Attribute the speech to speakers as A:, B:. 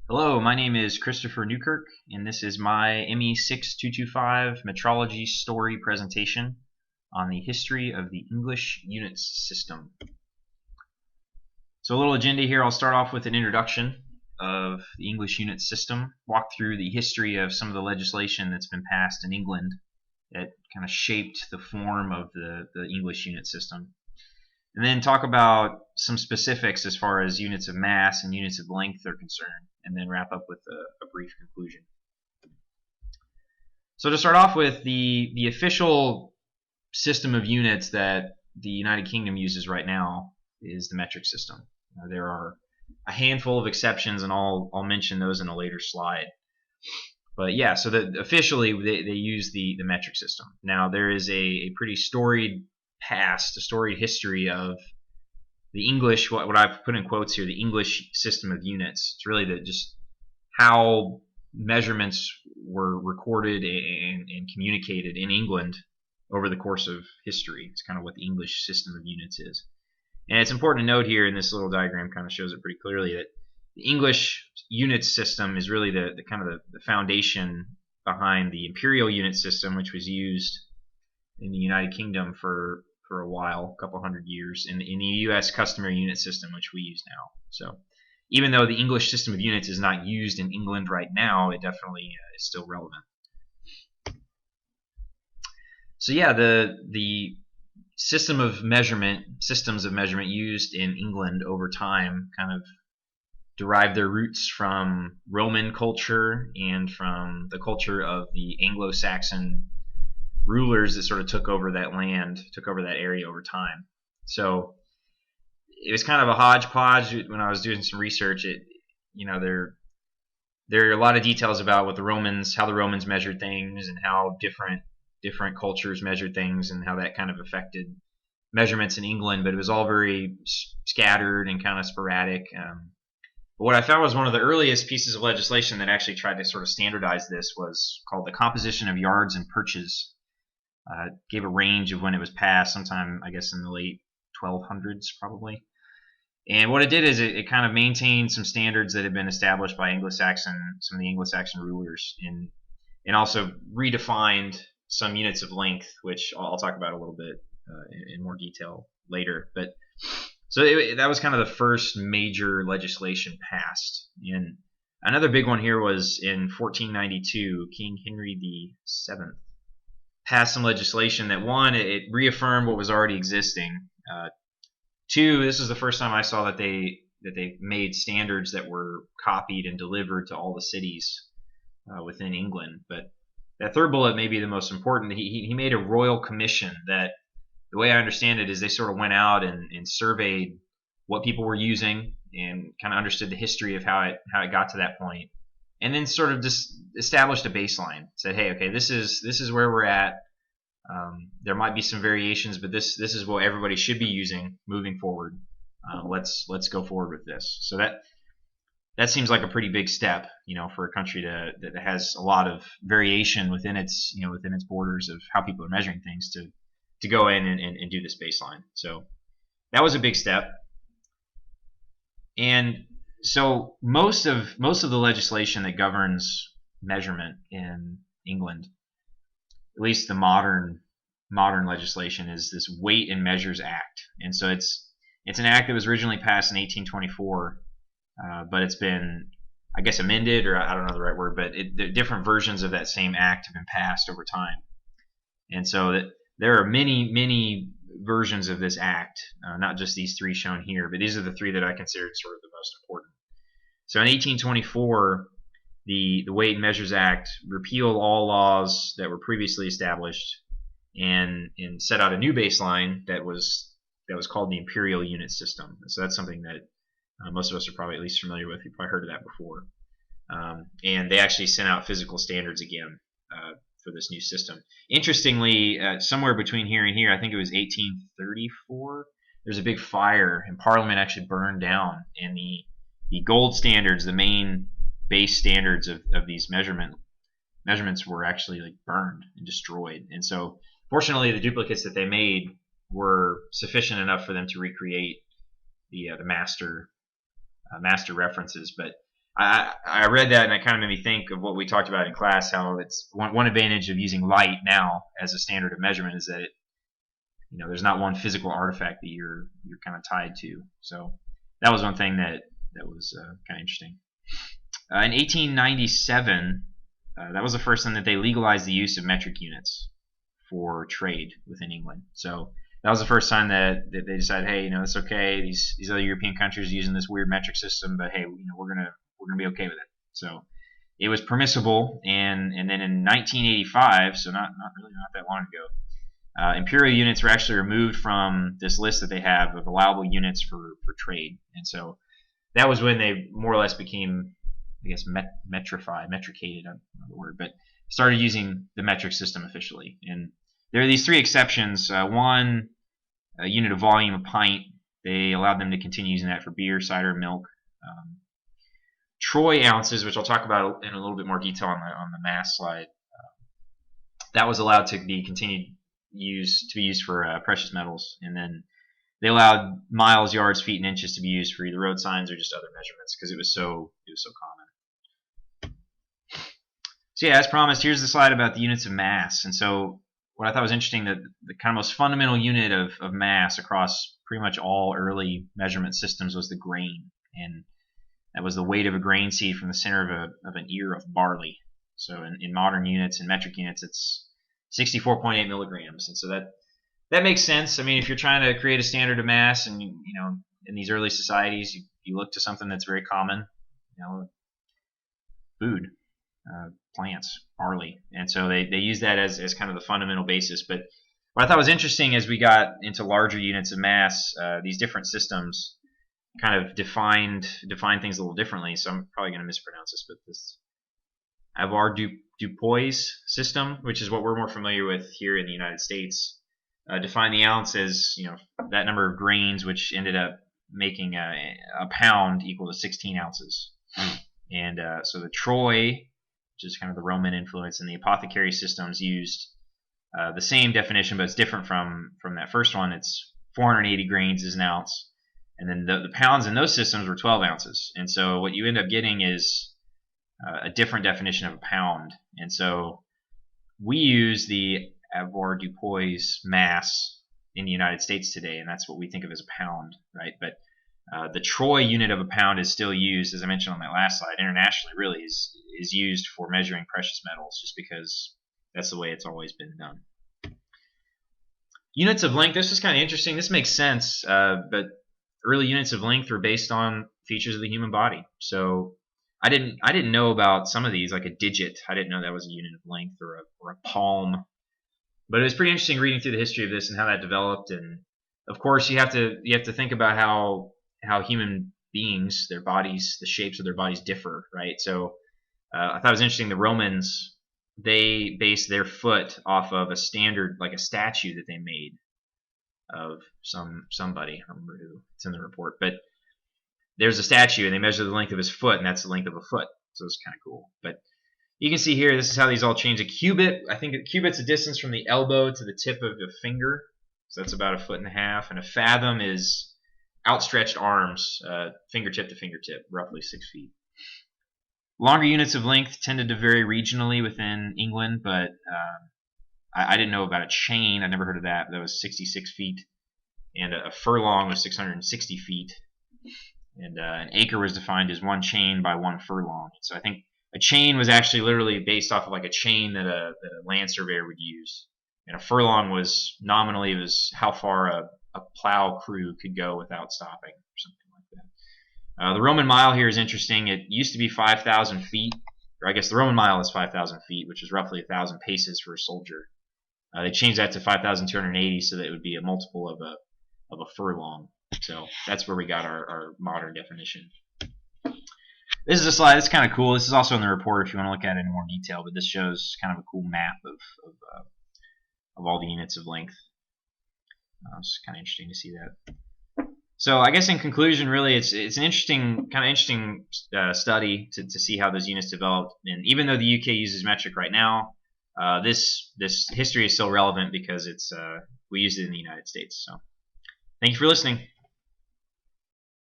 A: Hello, my name is Christopher Newkirk, and this is my ME6225 Metrology Story presentation on the history of the English units system. So a little agenda here. I'll start off with an introduction of the English unit system, walk through the history of some of the legislation that's been passed in England that kind of shaped the form of the English unit system. And then talk about some specifics as far as units of mass and units of length are concerned, and then wrap up with a brief conclusion. So to start off with, the official system of units that the United Kingdom uses right now is the metric system. There are a handful of exceptions, and I'll mention those in a later slide. But yeah, so officially they use the metric system. Now there is a pretty storied past, a storied history of the English, what I've put in quotes here, the English system of units. It's really just how measurements were recorded and communicated in England over the course of history. It's kind of what the English system of units is. And it's important to note here, in this little diagram kind of shows it pretty clearly, that the English units system is really the kind of the foundation behind the imperial unit system, which was used in the United Kingdom for a while, a couple hundred years, in the U.S. customary unit system, which we use now. So even though the English system of units is not used in England right now, it definitely is still relevant. So yeah, the systems of measurement used in England over time kind of derive their roots from Roman culture and from the culture of the Anglo-Saxon rulers that sort of took over that land, took over that area over time. So it was kind of a hodgepodge. When I was doing some research, there are a lot of details about how the Romans measured things, and how different cultures measured things, and how that kind of affected measurements in England. But it was all very scattered and kind of sporadic. But what I found was one of the earliest pieces of legislation that actually tried to sort of standardize this was called the Composition of Yards and Perches. Gave a range of when it was passed, sometime I guess in the late 1200s probably. And what it did is it kind of maintained some standards that had been established by some of the Anglo-Saxon rulers, and also redefined some units of length, which I'll talk about a little bit in more detail later. But so that was kind of the first major legislation passed. And another big one here was in 1492, King Henry VII passed some legislation that, one, it reaffirmed what was already existing. Two, this was the first time I saw that they made standards that were copied and delivered to all the cities within England. But that third bullet may be the most important. He made a royal commission that, the way I understand it, is they sort of went out and surveyed what people were using and kind of understood the history of how it got to that point, and then sort of just established a baseline. Said, hey, okay, this is where we're at. There might be some variations, but this is what everybody should be using moving forward. Let's go forward with this. So that seems like a pretty big step, for a country that has a lot of variation within its borders of how people are measuring things, to go in and do this baseline. So that was a big step. And so most of the legislation that governs measurement in England, at least the modern legislation, is this Weight and Measures Act. And so it's an act that was originally passed in 1824, but it's been, I guess, amended, or I don't know the right word, but the different versions of that same act have been passed over time. And so there are many versions of this act, not just these three shown here, but these are the three that I considered sort of the most important. So in 1824, the Weight and Measures Act repealed all laws that were previously established and set out a new baseline that was called the imperial unit system. So that's something that most of us are probably at least familiar with. You've probably heard of that before. And they actually sent out physical standards again for this new system. Interestingly, somewhere between here and here, I think it was 1834, there's a big fire, and Parliament actually burned down, and the gold standards, the main base standards of these measurements, were actually burned and destroyed. And so fortunately, the duplicates that they made were sufficient enough for them to recreate the master references. But I read that and it kind of made me think of what we talked about in class. How it's one advantage of using light now as a standard of measurement is that there's not one physical artifact that you're kind of tied to. So that was one thing that was kind of interesting. In 1897, that was the first time that they legalized the use of metric units for trade within England. So that was the first time that they decided, hey, it's okay. These other European countries are using this weird metric system, but hey, we're gonna be okay with it. So it was permissible, and then in 1985, so not that long ago, imperial units were actually removed from this list that they have of allowable units for trade, and so that was when they more or less became, I guess, metricated, I don't know the word, but started using the metric system officially. And there are these three exceptions. One, a unit of volume, a pint. They allowed them to continue using that for beer, cider, milk. Troy ounces, which I'll talk about in a little bit more detail on the mass slide, that was allowed to be used for precious metals. And then they allowed miles, yards, feet, and inches to be used for either road signs or just other measurements because it was so common. So yeah, as promised, here's the slide about the units of mass. And so what I thought was interesting, that the kind of most fundamental unit of mass across pretty much all early measurement systems was the grain, and that was the weight of a grain seed from the center of an ear of barley. So in modern units, in metric units, it's 64.8 milligrams, and so that makes sense. I mean, if you're trying to create a standard of mass, and in these early societies, you look to something that's very common, food, plants, barley, and so they use that as kind of the fundamental basis. But what I thought was interesting as we got into larger units of mass, these different systems kind of define things a little differently. So I'm probably going to mispronounce this, but this Avoirdupois system, which is what we're more familiar with here in the United States, defined the ounce as that number of grains, which ended up making a pound equal to 16 ounces. And so the troy, which is kind of the Roman influence, and the apothecary systems used the same definition, but it's different from that first one. It's 480 grains is an ounce, and then the pounds in those systems were 12 ounces. And so what you end up getting is a different definition of a pound. And so we use the Avoirdupois mass in the United States today, and that's what we think of as a pound, right? But the troy unit of a pound is still used, as I mentioned on that last slide, internationally. Really is used for measuring precious metals, just because that's the way it's always been done. Units of length. This is kind of interesting. This makes sense, but early units of length were based on features of the human body. So I didn't know about some of these, like a digit. I didn't know that was a unit of length, or a palm. But it was pretty interesting reading through the history of this and how that developed. And of course, you have to think about how human beings, their bodies, the shapes of their bodies differ, right? So I thought it was interesting. The Romans, they based their foot off of a standard, like a statue that they made of somebody. I don't remember who. It's in the report, but there's a statue, and they measure the length of his foot, and that's the length of a foot. So it's kind of cool. But you can see here, this is how these all change. A cubit, I think a cubit's a distance from the elbow to the tip of the finger. So that's about 1.5 feet. And a fathom is outstretched arms, fingertip to fingertip, roughly 6 feet. Longer units of length tended to vary regionally within England, but I didn't know about a chain. I never heard of that. That was 66 feet. And a furlong was 660 feet. And an acre was defined as 1 chain by 1 furlong. So I think a chain was actually literally based off of like a chain that a land surveyor would use. And a furlong was nominally how far a plow crew could go without stopping, or something like that. The Roman mile here is interesting. It used to be 5,000 feet, or I guess the Roman mile is 5,000 feet, which is roughly 1,000 paces for a soldier. They changed that to 5,280, so that it would be a multiple of a furlong. So that's where we got our modern definition. This is a slide. It's kind of cool. This is also in the report if you want to look at it in more detail. But this shows kind of a cool map of all the units of length. It's kind of interesting to see that. So I guess in conclusion, really, it's an interesting study to see how those units developed. And even though the UK uses metric right now, this history is still relevant because we used it in the United States. So thank you for listening.